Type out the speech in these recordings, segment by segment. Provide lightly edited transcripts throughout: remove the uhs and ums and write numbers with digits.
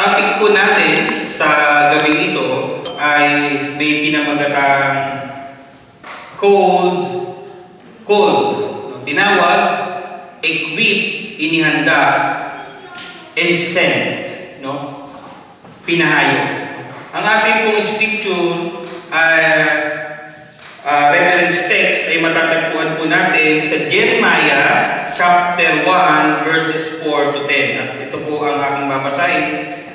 topic po natin sa gabing ito ay may pinamagatang cold, tinawag, equip, inihanda, and sent, no? Pinahayo. Ang ating pong scripture reference text ay matatagpuan po natin sa Jeremiah chapter 1 verses 4 to 10. At ito po ang aking babasahin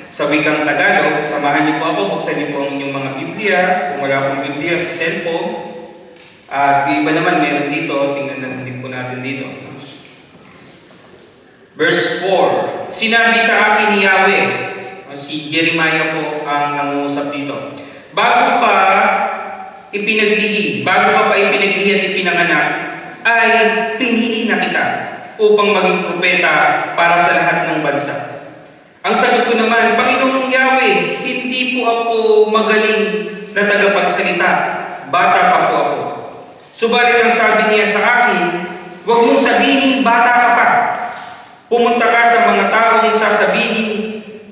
sa wikang Tagalog. Samahan niyo po ako, buksan niyo po ang inyong mga Biblia. Kung wala pong Biblia sa cellphone, at iba naman meron dito, tingnan natin po natin dito. Verse 4. Sinabi sa akin ni Yahweh, si Jeremiah po ang nangungusap dito. Bago pa ipinaglihi at ipinanganak, ay pinili na kita upang maging propeta para sa lahat ng bansa. Ang sagot ko naman, Panginoong Yahweh, hindi po ako magaling na tagapagsalita. Bata pa po ako. Subalit ang sabi niya sa akin, huwag mong sabihin bata ka pa. Pumunta ka sa mga taong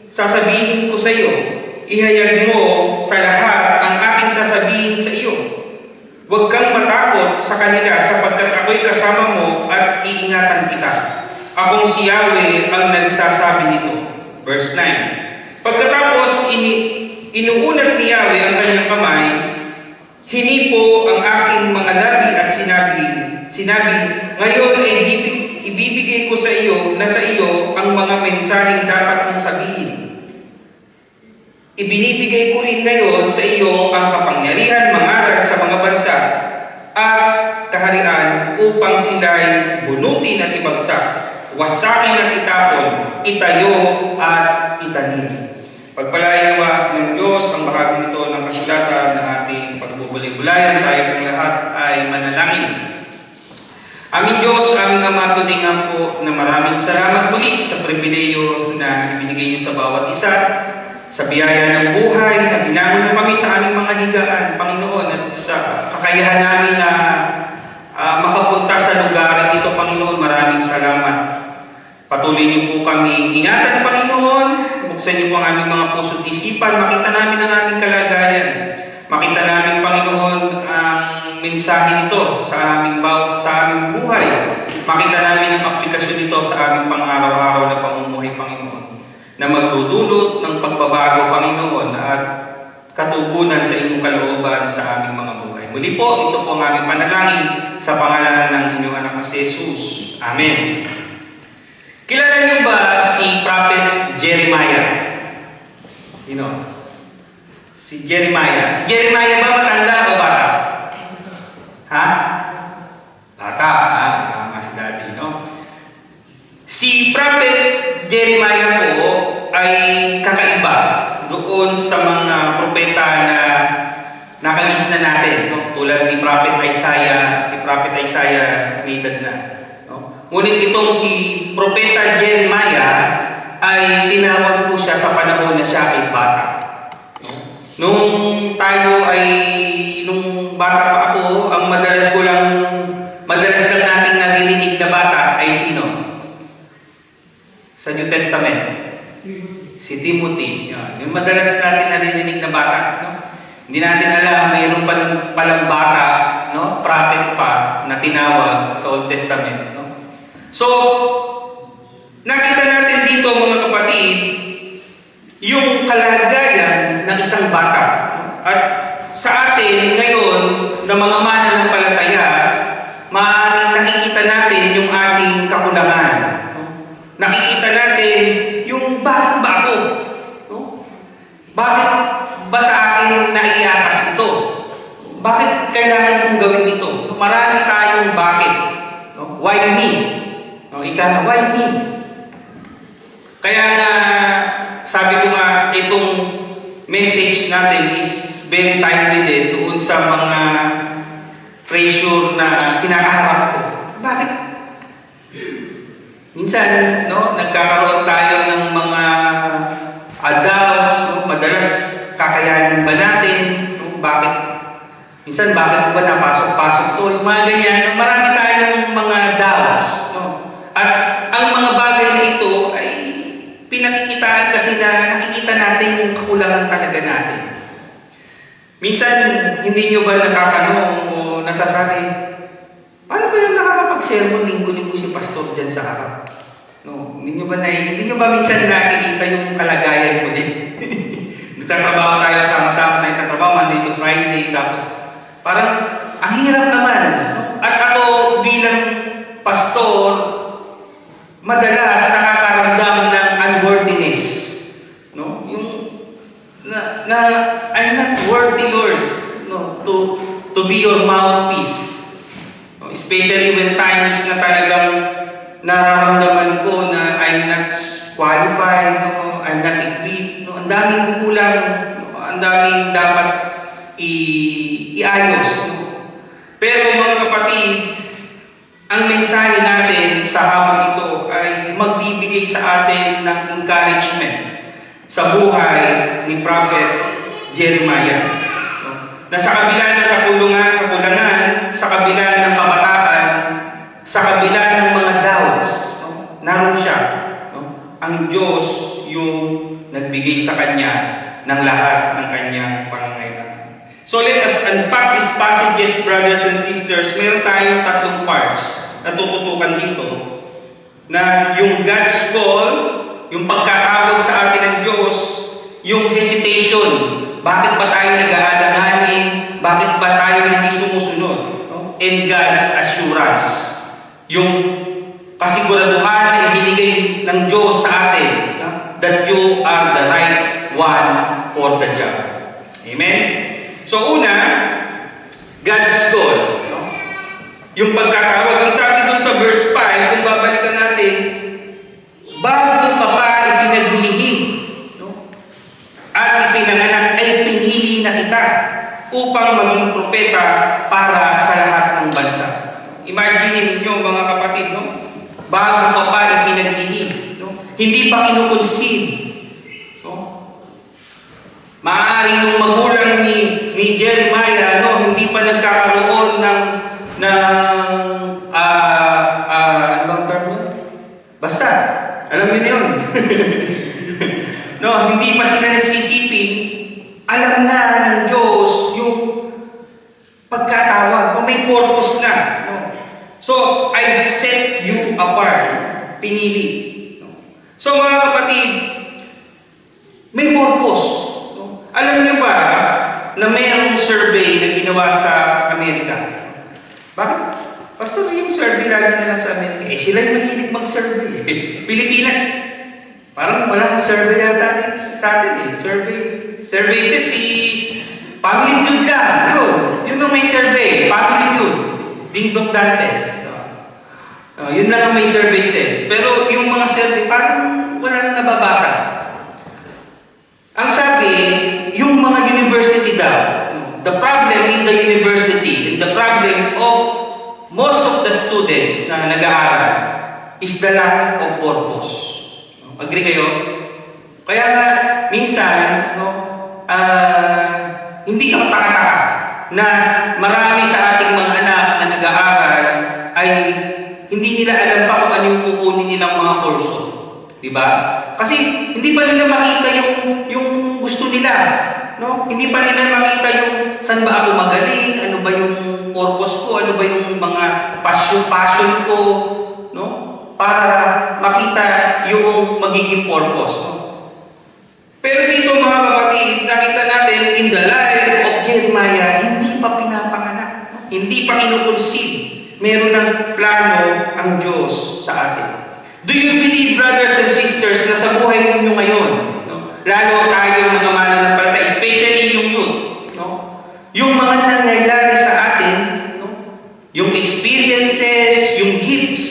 sasabihin ko sa iyo. Ihayag mo sa lahat ang aking sasabihin sa iyo. Huwag kang matakot sa kanila sapagkat ako'y kasama mo at iingatan kita. Akong si Yahweh ang nagsasabi nito. Verse 9. Pagkatapos inuunat ni Yahweh ang kanyang kamay, hinipo ang aking mga labi at sinabi, ngayon ay ibibigay ko sa iyo na sa iyo ang mga mensaheng dapat mong sabihin. Ibinibigay ko rin ngayon sa iyo ang kapangyarihan mangaral sa mga bansa at kaharian upang sila'y bunutin at ibagsak, wasakin at itapon, itayo at itanim. Pagpalain nawa ng Diyos ang bahagi nito ng kasulatan na ating pagbubulay-bulayan, tayo pong lahat ay manalangin. Aming Diyos, aming Ama, tuningan po na maraming salamat muli sa pribileyo na ibinigay niyo sa bawat isa, sa biyaya ng buhay na binangon mo kami sa aming mga higaan, Panginoon, at sa kakayahan namin na makapunta sa lugar ito, Panginoon. Maraming salamat. Patuloy niyo po kami ingatan, Panginoon. Buksan niyo po ang aming mga puso at isipan. Makita namin ang aming kalagayan. Makita namin, Panginoon, ang mensahe nito sa aming buhay. Makita namin ang aplikasyon nito sa aming pang-araw-araw na pamumuhay, Panginoon, na magdudulot ng pagbabago, Panginoon, at katugunan sa inyong kalooban sa aming mga buhay. Muli po, ito po ang aming panalangin sa pangalan ng inyong anak na si Jesus. Amen. Kilala niyo ba si Prophet Jeremiah? Si Jeremiah. Si Jeremiah ba matanda o bata? Ha? Bata. Tama si Daddy, no? Si Prophet Jeremiah po ay kakaiba doon sa mga propeta na nakalis na natin, no? Tulad ni Prophet Isaiah. Si Prophet Isaiah may edad na, no? Ngunit itong si Propeta Jeremiah ay tinawag po siya sa panahon na siya ay bata. Nung bata pa ako, ang madalas lang nating naririnig na bata ay sino? Sa New Testament, si Timothy. Yung madalas natin naririnig na bata, no? Hindi natin alam, mayroon palang bata, no? Prophet pa na tinawag sa Old Testament, no? So, nakita natin dito, mga kapatid, yung kalagayan ng isang bata. At sa atin ngayon, na mga mananampalataya, maaaring nakikita natin yung ating kakulangan. Nakikita natin yung bakit ba ako? No? Bakit ba sa akin naiatas ito? Bakit kailangan kong gawin ito? Marami tayong bakit. No? Why me? No? Why me? Kaya nga, sabi ko nga, itong message natin is very timely din doon sa mga pressure na kinakaharap ko. Bakit? Minsan, no, nagkakaroon tayo ng mga doubts, no? Madalas kakayanin ba natin? No? Bakit? Minsan, bakit ba napasok-pasok to? Yung mga ganyan, marami tayong mga doubts. No? At ang mga bagay na ito ay pinakikita kakitaan kasi na nakikita natin yung kakulangan talaga natin. Minsan, hindi nyo ba natatanong o nasasabi, paano kaya nakakapag-sermon linggo-linggo si pastor dyan sa harap? No, hindi nyo ba minsan nakikita yung kalagayan ko din? Nagtatrabaho tayo, sama-sama tayo nagtatrabaho, Monday to Friday, tapos parang ang hirap naman. At ako bilang pastor, madalas nakakaramdam ng unworthiness. No? Yung na I'm not worthy, Lord, no, to be your mouthpiece. No? Especially when times na talagang nararamdaman ko na I'm not qualified, no? I'm not equipped. No? Ang daming kulang, no? Ang daming dapat iayos. No? Pero mga kapatid, ang mensahe natin sa hapon ito ay magbibigay sa atin ng encouragement sa buhay ni Prophet Jeremiah. No? Na sa kabila ng kakulangan, sa kabila ng kabataan, sa kabila ng mga doubts, no? Naroon siya. No? Ang Diyos yung nagbigay sa kanya ng lahat ng kanyang pangangailangan. So let us unpack these passages, brothers and sisters. Meron tayong tatlong parts na tututukan dito. Na yung God's call, yung pagkatawag sa atin ng Diyos, yung hesitation. Bakit ba tayo nag-aalanganin? Bakit ba tayo hindi sumusunod? No? And God's assurance. Yung kasiguraduhan na ibinigay ng Diyos sa atin, no? That you are the right one for the job. Amen? So una, God's call. No? Yung pagkatawag, ang sabi dun sa verse 5, kung babalikan natin, bago ka pa ipinaglihim, no? At ipinanganak ay pinili na kita upang maging propeta para sa lahat ng bansa. Imagine niyo mga kapatid, no? Bago ka pa ipinaglihim, no? Hindi pa kinukonsin. No? Maaaring yung magulang ni Jeremiah, no, hindi pa nagkakaroon ng ano bang term mo? Basta, alam niyo na yun. No, hindi pa sila nagsisipin, alam na ng Diyos yung pagkatawag, may purpose na. No? So, I set you apart, pinili. No? So, mga kapatid, may purpose. No? Alam niyo ba na mayroong survey na ginawa sa Amerika? Bakit? Pastor, yung survey lagi na lang sa Amerika. Sila yung mahilig mag-survey. Pilipinas, parang walang survey yata sa atin . Survey says si Family Feud lang. Yun ang may survey. Family Feud. Ding Dong Dantes. Yun lang ang may survey says. Pero yung mga survey, parang wala nang nababasa. Ang sabi, yung mga university daw, the problem in the university and the problem of most of the students na nag-aaral is the lack of purpose. Agree kayo? Kaya nga, minsan, hindi ka matakataka na marami sa ating mga anak na nag-aaral ay hindi nila alam pa kung ano yung kukunin nilang mga kurso. Diba? Kasi hindi pa nila makita yung gusto nila. No? Hindi pa nila makita yung saan ba ako magaling, ano ba yung purpose ko, ano ba yung mga passion ko, no? Para makita yung magiging purpose. No? Pero dito mga kapatid, nakita natin in the life of Jeremiah, hindi pa pinapanganak, no? Hindi pa kinukonceived. Meron ng plano ang Diyos sa atin. Do you believe, brothers and sisters, na sa buhay ninyo ngayon, lalo tayo mga mananampalataya, especially yung youth, no? Yung mga nangyayari sa atin, no? Yung experiences, yung gifts,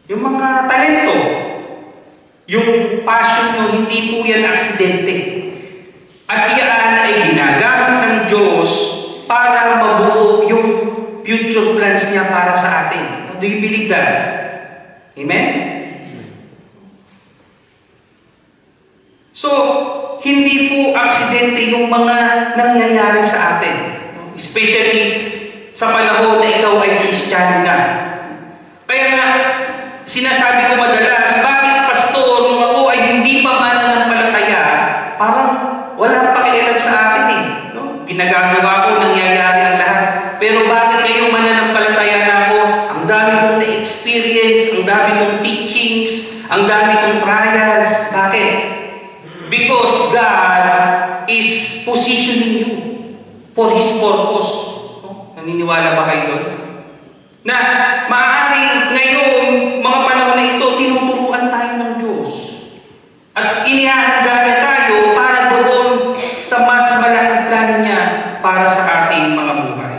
yung mga talento, yung passion nyo, hindi po yan aksidente. At iyan ay ginagamit ng Diyos para mabuo yung future plans niya para sa atin. Do you believe that? Amen? So, hindi po aksidente yung mga nangyayari sa atin. Especially sa panahon na ikaw ay Kristiyano na. Kaya nga, sinasabi ko madalas, bakit pastor, nung ako ay hindi pa man Bakit? Because God is positioning you for His purpose. Naniniwala ba kayo doon? Na maaaring ngayon, mga panahon na ito, tinuturuan tayo ng Diyos. At inihahanda niya tayo para doon sa mas malaking plano niya para sa ating mga buhay.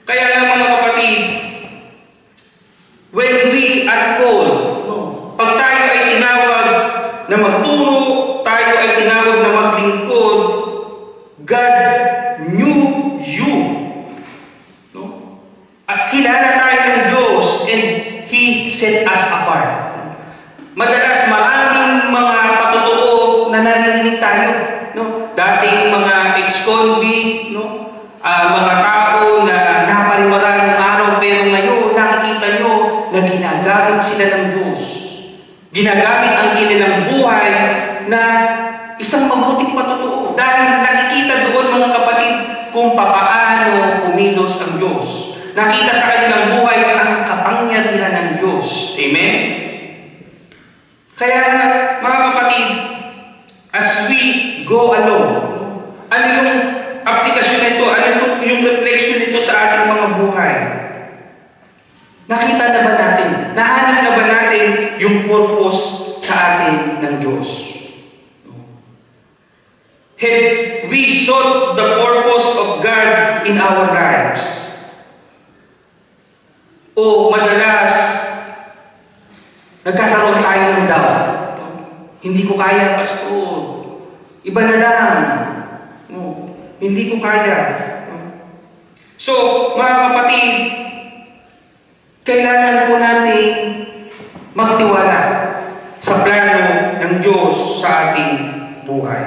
Kaya nga mga kapatid, when we are called, pag tayo ay tinawag na magturo, tayo ay tinawag na maglingkod, God knew you. At kilala tayo ng Diyos and He set us apart. Madalas maraming mga patotoo na naririnig tayo. Dating mga ex-convict, mga tao na napariwaran ng araw, pero ngayon nakikita nyo na ginagamit sila ng Diyos. Ginagamit ang kanilang buhay na isang mabuting patotoo. Dahil nakikita doon mga kapatid kung papaano kumilos ang Diyos. Nakita sa kanilang buhay ang kapangyarihan ng Diyos. Amen? Kaya mga kapatid, as we go along, ano yung aplikasyon nito? Ano yung reflection nito sa ating mga buhay? Nakita na ba natin? Nahanap na ba natin yung purpose sa atin ng Diyos? Have we sought the purpose of God in our lives? O madalas, nagkakaroon tayo ng doubt. Hindi ko kaya, Pastor. Iba na lang. Hindi ko kaya. So, mga kapatid, kailangan po natin magtiwala sa plano ng Diyos sa ating buhay.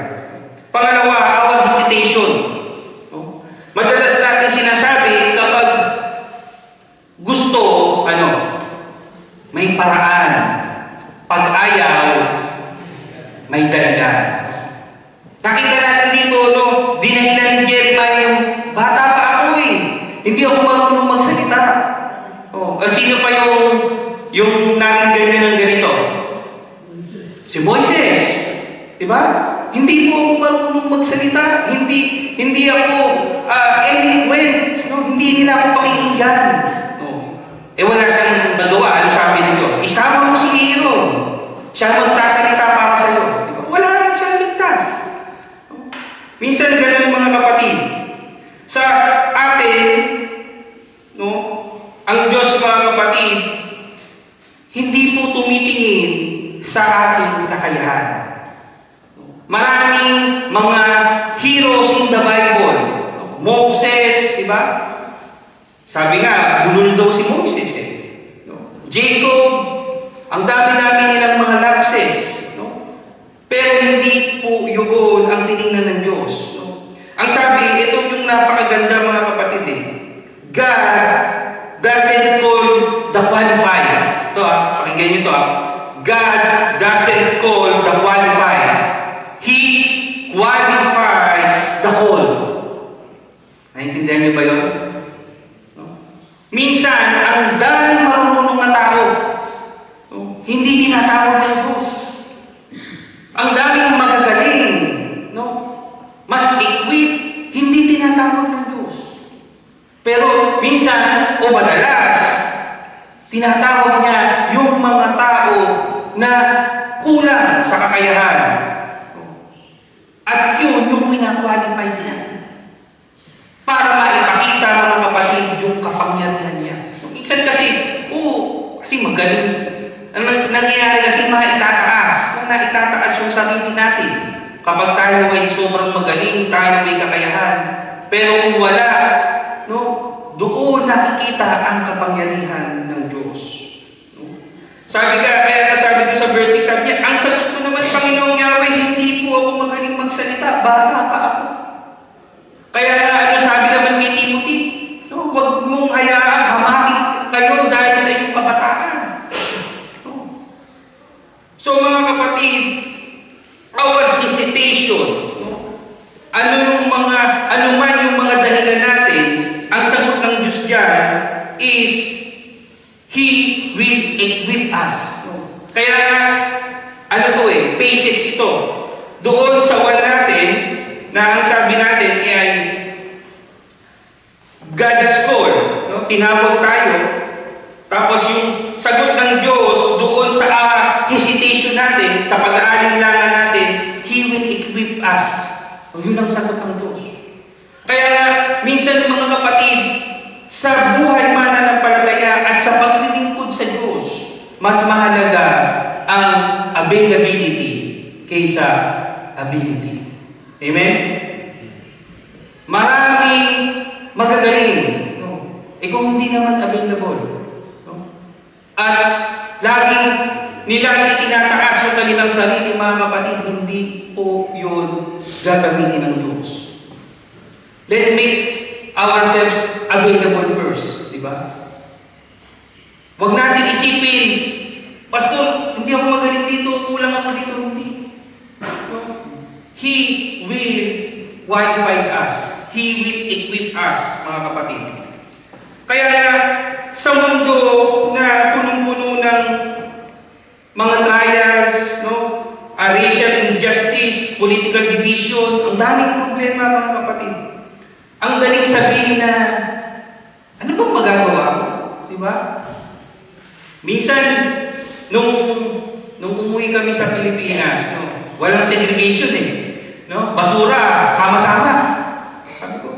Pangalawa, our hesitation. Madalas natin sinasabi kapag gusto, may paraan. Pag ayaw, may dahilan. Nakita natin dito, dinahilan ni Jeremiah yung bata pa ako eh. Hindi ako marunong magsalita. Sino pa yung naringgan niya ng ganito? Si Moises. Diba? Hindi po ako marunong magsalita. Hindi ako eloquent. Hindi nila ako pakikinggan. Wala siyang nagawa. Ano sabi ng Diyos? Isama mo si Aaron. Siya magsasalita para sa iyo. Diba? Wala rin siyang ligtas. Minsan ganun mga kapatid. Sa atin, ang Diyos mga kapatid, hindi po tumitingin sa ating kakayahan. Maraming mga heroes in the Bible. Moses, di ba? Sabi nga, bulol daw si Moses eh. Jacob, ang dami-dami nilang mga lapses. Pero hindi po yun ang tinignan ng Diyos. Ang sabi, ito yung napakaganda mga kapatid eh. God doesn't call the qualified. Ito pakinggan nyo ito God doesn't call the qualified. He qualifies the call. Naintindihan niyo ba yun? Minsan, ang daming marunong na tao, hindi tinatawag ng Diyos. Ang daming magagaling, mas equip, hindi tinatawag ng Diyos. Pero minsan, o madalas, tinatawag niya yung mga tao na kulang sa kakayahan. At yun yung pinakwalify niya. Para maipakita mga kapatid yung kapangyarihan niya. Minsan kasi, kasi magaling. Ang nangyayari kasi maitataas. Naitataas yung sarili natin. Kapag tayo ay sobrang magaling, tayo may kakayahan. Pero kung wala, doon nakikita ang kapangyarihan ng Diyos. Kaya sabi ko sa verse 6, sabi niya, ang sagot ko naman, Panginoong Yahweh, hindi po ako magaling magsalita, bata pa ako. Kaya sabi naman kay Timothy, huwag mong hayaan, hamakin kayo dahil sa iyong kabataan. So mga kapatid, our hesitation, ano man yung mga dahilan natin, ang sagot ng Diyos dyan is, He will equip us. Kaya basis ito. Doon sa one natin, na ang sabi natin ay God's call. No? Tinawag tayo. Tapos yung sagot ng Diyos doon sa hesitation natin, sa pag-aalinlangan natin, He will equip us. Yun ang sagot ng Diyos. Kaya minsan mga kapatid, sa buhay mananampalataya at sa paglilingkod sa Diyos, mas mahalaga ang availability kaysa ability. Amen? Maraming magagaling. No? Kung hindi naman available. No? At laging nilang itinataas yung kanilang sarili, mga kapatid, hindi po yun gagamitin ng Diyos. Let's make ourselves available first. Diba? Huwag natin isipin, Pastor, hindi ako magaling dito, kulang ako dito, hindi. He will qualify us. He will equip us, mga kapatid. Kaya sa mundo na punong-puno ng mga trials, no? Racial injustice, political division, ang daming problema, mga kapatid. Ang daling sabihin na, ano bang magagawa ko? Diba? Minsan, nung umuwi kami sa Pilipinas, no? Walang segregation no? Basura, sama-sama. Sabi ko,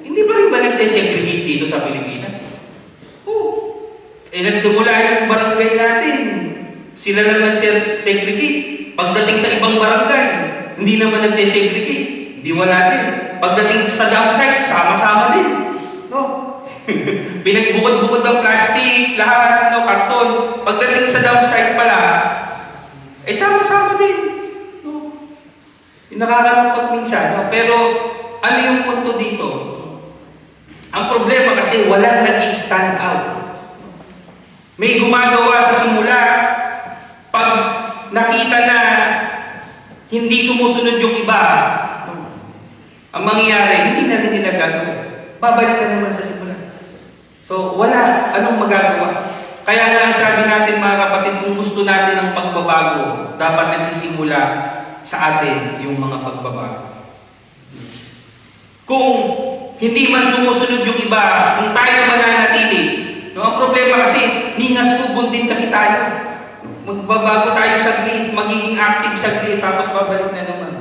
hindi pa rin ba nagsesegregate dito sa Pilipinas? Oo. Nagsimula yung barangay natin. Sila lang nagsesegregate. Pagdating sa ibang barangay, hindi naman nagsesegregate. Hindi wala din. Pagdating sa dump site, sama-sama din. No? Pinagbukod-bukod ang plastic, lahat, no, karton. Pagdating sa dump site pala, sama-sama din. No? Yung nakakalungkot minsan. No? Pero, ano yung punto dito? Ang problema kasi walang nag-i-stand out. May gumagawa sa simula, pag nakita na hindi sumusunod yung iba, ang mangyayari, hindi na rin nila gagawin. Babalik na naman sa simula. So, wala. Anong magagawa? Kaya nga ang sabi natin, mga kapatid, kung gusto natin ng pagbabago, dapat nagsisimula sa atin yung mga pagbabago. Kung hindi man sumusunod yung iba, kung tayo mananatili, no, ang problema kasi, ningas-ugon din kasi tayo. Magbabago tayo saglit, magiging active saglit, tapos babalik na naman.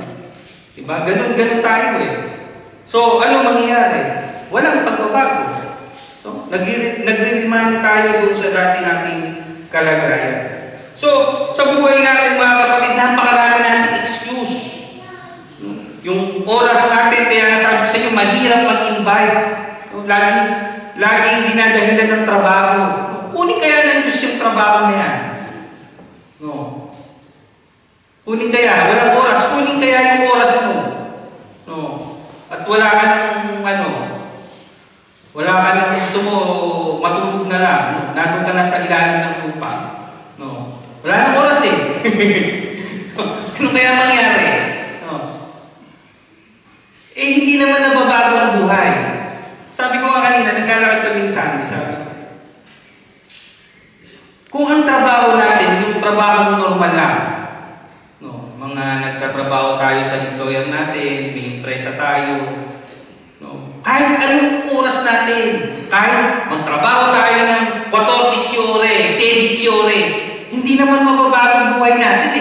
Diba? Ganun tayo So, ano mangyayari? Walang pagbabago. So, nagre-remind tayo doon sa dati nating kalagayan. So, sa buhay natin, mga kapatid, napakarami natin excuse. Yung oras natin, kaya nasabi ko sa inyo, mahirap mag-invite. So, laging dinadahilan ng trabaho. Kunin kaya ng Diyos yung trabaho na yan. No. Kunin kaya, walang oras, kunin kaya yung oras mo. No. At wala ka ng wala ka ng gusto mo, matulog na lang. No? Nandun ka na sa ilalim ng lupa. No. Wala nang oras ano kaya mangyari? No. Hindi naman nababago ang buhay. Sabi ko nga kanina, nagkalakad kaming Sunday, sabi ko, kung ang trabaho natin, yung trabaho normal lang, no, mga nagtatrabaho tayo sa employer natin, may impresa tayo, no, kahit anong oras natin, kahit magtrabaho tayo ng 14 ore, 16 ore, hindi naman mababago ang buhay natin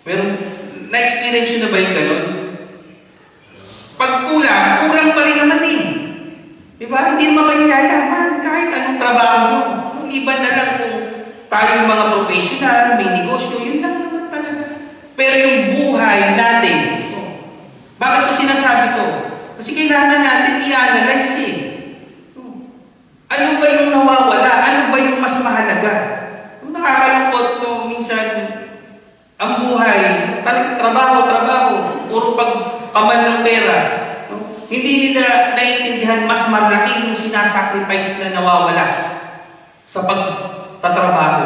Pero, na-experience nyo na ba yung ganun? Pag kulang pa rin naman Diba? Hindi naman kayo yayaman kahit anong trabaho mo. Iba na lang kung tayo yung mga professional, may negosyo, yun lang naman talaga. Pero yung buhay natin, bakit ko sinasabi to? Kasi kailangan natin i-analyze Ano ba yung nawawala? Ano ba yung mas mahalaga? Nakakalungkot minsan, ang buhay, talagang trabaho, puro pagkaman ng pera. Hindi nila naiintindihan mas malaki yung sinasacrifice na nawawala sa pagtatrabaho.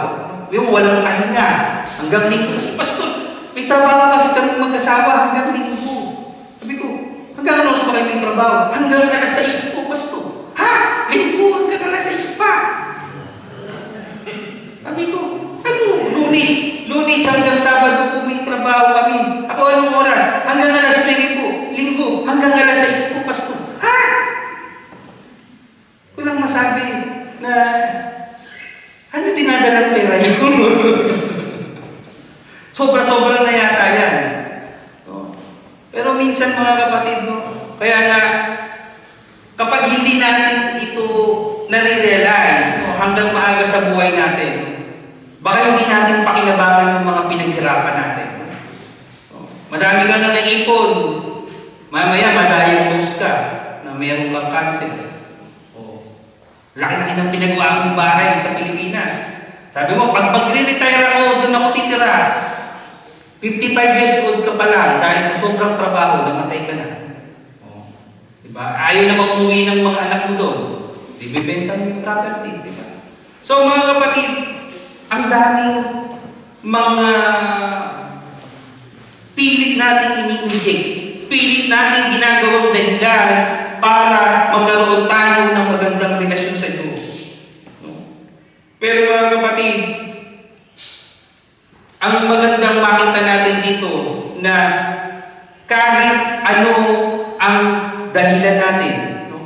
Yung walang pahinga hanggang linggo. Kasi Pastor, may trabaho kasi kami mag-asawa hanggang linggo. Sabi ko, hanggang ano pa kayo may trabaho? Hanggang alas 6 po, Pastor. Ha? Linggo hanggang alas 6 pa. Sabi ko, ano? Lunes hanggang Sabado po may trabaho. minsan mga kapatid, no? Kaya nga, kapag hindi natin ito nare-realize, no, hanggang maaga sa buhay natin, baka hindi natin pakinabangan ng mga pinaghirapan natin. No? Madami kang naipon, mamaya ma-diagnose ka na mayroon kang cancer. Laki-laki ng pinagawa mong bahay sa Pilipinas. Sabi mo, pag magre-retire ako, doon ako titira. 55 years old ka pa lang dahil sa sobrang trabaho, namatay ka na. Diba? Ayaw na umuwi ng mga anak mo doon. Ibibenta mo yung property. Diba? So mga kapatid, ang daming mga pilit natin ini-inject. Pilit natin ginagawang dahilan para magkaroon tayo ng magandang relasyon sa Diyos. No? Pero mga kapatid, ang magandang makita natin dito na kahit ano ang dahilan natin, no?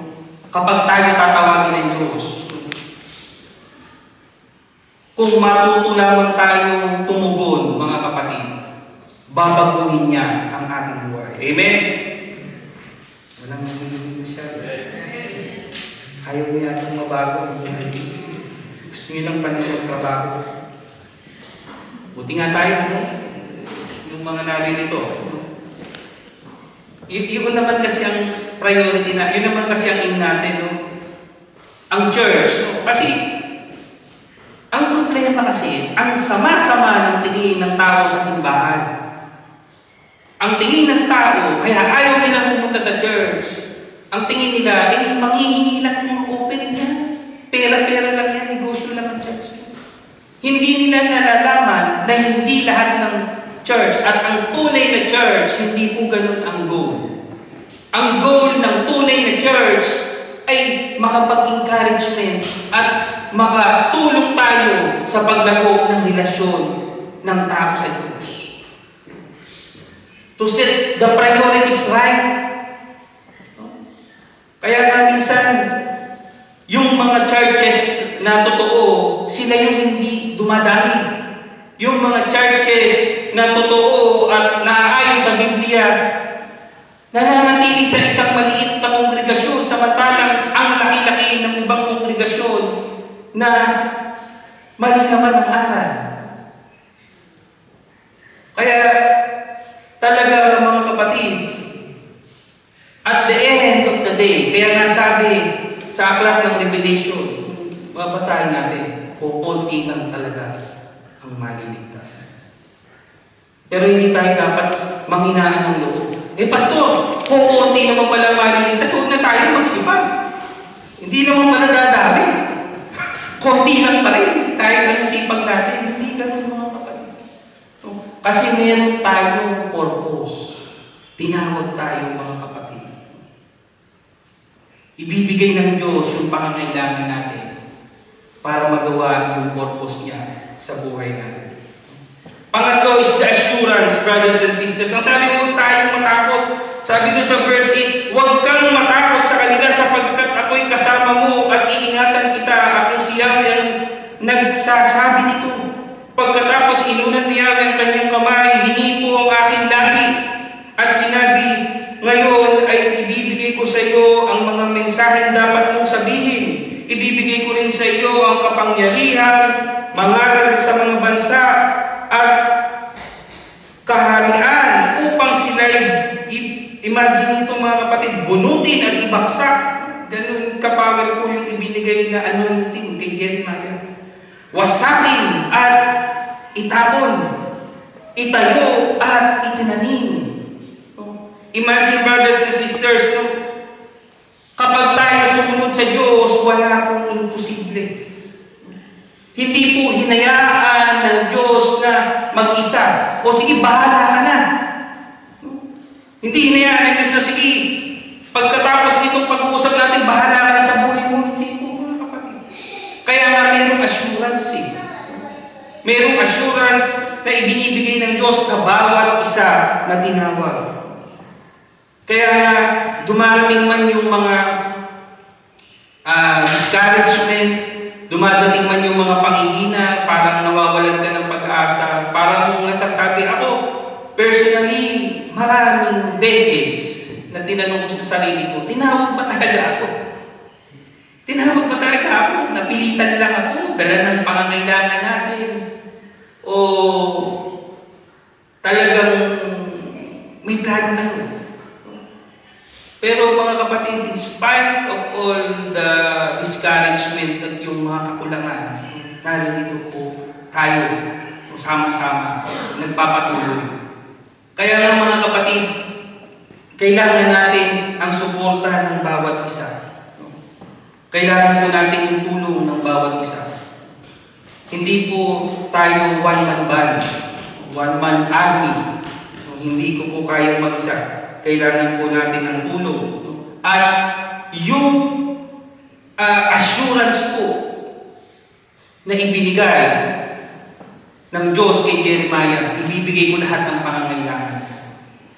Kapag tayo tatawagin ng Diyos, kung matuto lamang tayong tumugon, mga kapatid, babaguhin niya ang ating buhay. Amen? Walang magiging masyado. Ayaw niya itong mabago. Gusto niyo lang panayang trabaho. Buti nga tayo, no? Yung mga narinito. Yun naman kasi ang priority na, yun naman kasi ang aim natin, no? Ang church, no? Kasi, ang problema kasi, ang sama-sama ng tingin ng tao sa simbahan. Ang tingin ng tao, kaya ayaw nilang pumunta sa church. Ang tingin nila, manghihingi lang ng opening yan. Pera-pera lang yan, negosyo lang ang church. Hindi nila nalalaman na hindi lahat ng church at ang tunay na church, hindi po ganun ang goal. Ang goal ng tunay na church ay makapag-encouragement at makatulong tayo sa paglago ng relasyon ng tao sa Diyos. To set the priorities right. Kaya nga minsan, yung mga churches na totoo, sila yung hindi dumadami. Yung mga churches na totoo at naaayon sa Biblia, nananatili sa isang maliit na kongregasyon, samantalang ang laki-laki ng ibang kongregasyon na mali naman ang aral. Kaya, talaga mga kapatid, at the end of the day, kaya nga sabi sa aklat ng Revelation, babasahin natin, kukunti lang talaga ang maliligtas. Pero hindi tayo dapat manghinaan ng loob. Pastor, kukunti naman pala maliligtas, huwag na tayo magsipag. Hindi naman pala dadami. Kunti lang pa rin, kahit anong sipag natin. Hindi ganun mga kapatid. Kasi meron tayong purpose. Tinawag tayo mga kapatid. Ibibigay ng Diyos yung pangangailangan natin para magawa yung purpose niya sa buhay natin. Pangatlo is the assurance, brothers and sisters. Ang sabi, huwag tayong matakot. Sabi doon sa verse 8, huwag kang matakot sa kanila sapagkat ako'y kasama mo at iingatan kita. Akong si Yahweh ang nagsasabi nito. Pagkatapos inunan ni Yahweh ang kanyang kamay, hinipo ang aking labi at sinabi, ngayon ay ibibigay ko sa iyo ang mga mensaheng dapat mong sabihin. Ibibigay ko rin sa iyo ang kapangyarihan, mangaral sa mga bansa at kaharian upang sila'y, imagine ito mga kapatid, bunutin at ibaksak. Ganun ka-power po yung ibinigay na anointing kay Jeremiah. Wasakin at itapon, itayo at itinanim. Imagine, brothers and sisters, no? Kapag tayo sumunod sa Diyos, wala pong imposible. Hindi po hinayaan ng Diyos na mag-isa. O sige, bahala ka na. Hindi hinayaan ng Diyos na sige, pagkatapos nitong pag-uusap natin, bahala ka na sa buhay mo. Hindi po mga kapatid. Kaya nga mayroong assurance eh. Mayroong assurance na ibinibigay ng Diyos sa bawat isa na tinawag. Kaya dumarating man yung mga discouragement, dumadating man yung mga panghihina, parang nawawalan ka ng pag-asa, parang nasasabi ako, personally, maraming beses na tinanong ko sa sarili ko, tinawag ba talaga ako? Tinawag ba talaga ako? Napilitan lang ako, dala ng pangangailangan natin. O talagang may plano na yun. Pero mga kapatid, in spite of all the discouragement at yung mga kakulangan, narito po tayo, sama-sama, nagpapatuloy. Kaya nga mga kapatid, kailangan natin ang suporta ng bawat isa. Kailangan po natin yung tulong ng bawat isa. Hindi po tayo one-man band, one-man army. Hindi ko po kayang mag-isa. Kailangan po natin ng tulong. At yung assurance po na ibinigay ng Diyos kay Jeremiah, ibibigay ko lahat ng pangangailangan.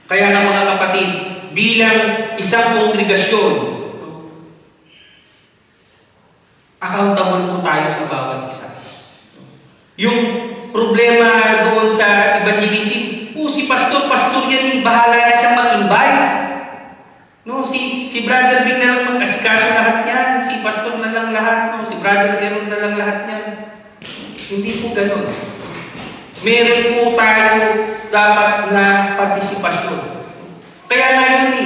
Kaya nga mga kapatid, bilang isang kongregasyon, accountable po tayo sa bawat isa. Yung problema doon sa evangelism, si pastor yan, bahala na siyang mag-invite. No, si Brother Vic na lang mag-asikaso lahat yan, si pastor na lang lahat, no, si Brother Aaron na lang lahat yan. Hindi po ganun. Meron po tayo dapat na partisipasyon. Kaya ngayon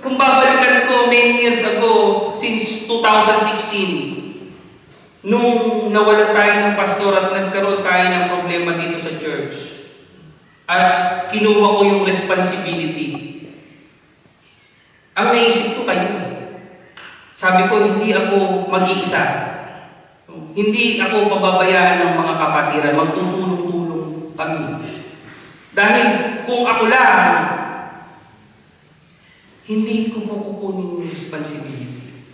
kung babalikan ko many years ago, since 2016, nung nawalan tayo ng pastor at nagkaroon tayo ng problema dito sa church, at kinuha ko yung responsibility, ang naisip ko kayo. Sabi ko, hindi ako mag-iisa. Hindi ako pababayaan ng mga kapatiran, magtutulong-tulong kami. Dahil kung ako lang, hindi ko po kukunin yung responsibility.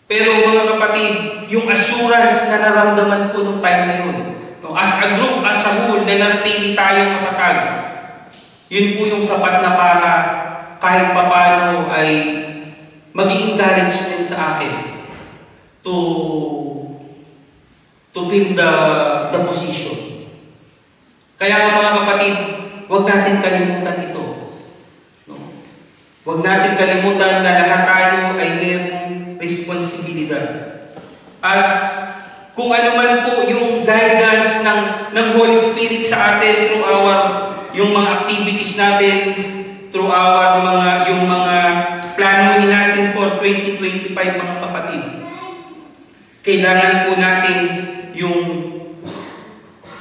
Pero mga kapatid, yung assurance na naramdaman ko nung time na yun, as a group, as a whole, na nanatili tayong matatag, yun po yung sapat na para kahit papano ay maging encouragement sa akin to build the position. Kaya mga kapatid, huwag natin kalimutan ito. Huwag natin kalimutan na lahat tayo ay mayroong responsibilidad. At kung ano man po yung guidance ng Holy Spirit sa atin through yung mga activities natin, through yung mga planuhin natin for 2025 mga kapatid. Kailangan po natin yung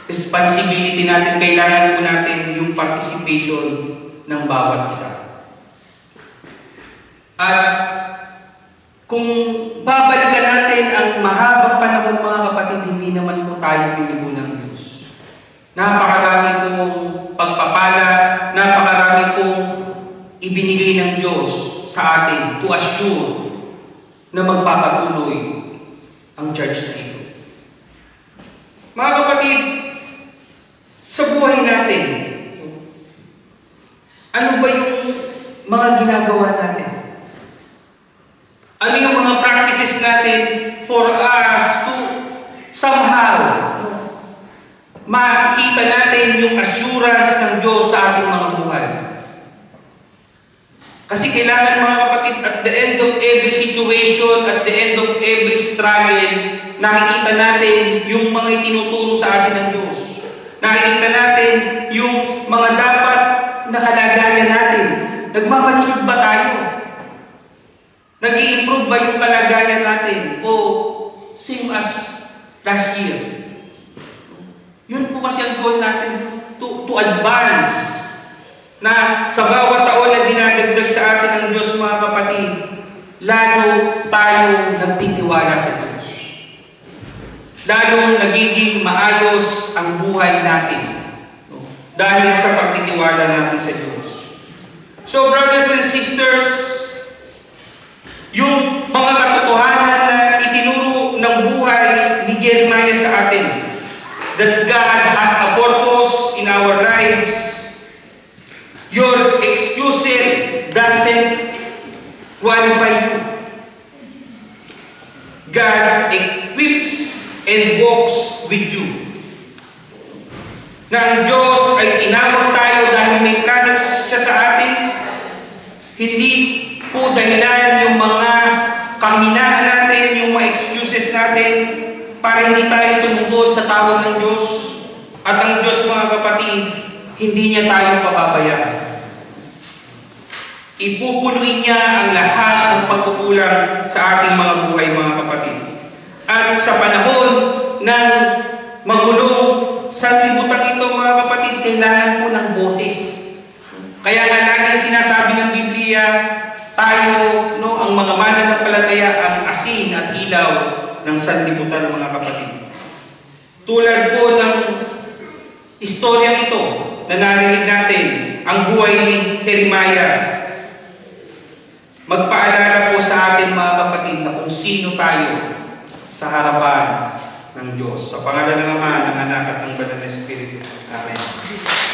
responsibility natin, kailangan po natin yung participation ng bawat isa. At kung babalikan natin ang mahabang panahon mga kapatid, hindi naman po tayo pinigo ng Diyos. Napakarami pong pagpapala, napakarami pong ibinigay ng Diyos sa atin to assure na magpapatuloy ang church na ito. Mga kapatid, sa buhay natin, ano ba yung mga ginagawa natin? Ano yung mga practices natin for us to somehow makita natin yung assurance ng Diyos sa ating mga buhay? Kasi kailangan mga kapatid, at the end of every situation, at the end of every struggle, nakikita natin yung mga itinuturo sa atin ng Diyos. Nakikita natin yung mga dapat na kalagayan natin. Nagmamature ba tayo? Nag-i-improve ba yung kalagayan natin? O same as last year? Yun po kasi ang goal natin, to advance. Na sa bawat taon na dinadagdag sa atin ng Diyos mga kapatid, lalo tayo nagtitiwala sa Diyos. Lalong nagiging maayos ang buhay natin. Dahil sa pagtitiwala natin sa Diyos. So brothers and sisters, yung mga katotohanan na itinuro ng buhay ni Jeremiah sa atin, that God has a purpose in our lives. Your excuses doesn't qualify you. God equips and walks with you. na ang Diyos ay tinawag tayo dahil may plano siya sa atin. Hindi po dahilan yung mga kahinaan natin, yung mga excuses natin para hindi tayo tumugod sa tawag ng Diyos. At ang Diyos, mga kapatid, hindi niya tayo pababayaan. Ipupunuin niya ang lahat ng pagkukulang sa ating mga buhay, mga kapatid. At sa panahon ng magulong sanlibutan ito, mga kapatid, kailangan po ng boses. Kaya nga lagi sinasabi ng Biblia, tayo, no, ang mga mananampalataya, ang asin at ilaw ng sanlibutan, mga kapatid. Tulad po ng istorya ito na narinig natin, ang buhay ni Jeremiah, magpaalala po sa atin, mga kapatid, na kung sino tayo sa harapan ng Diyos. Sa pangalan ng Ama, ng Anak at ng Banal na Espiritu. Amen.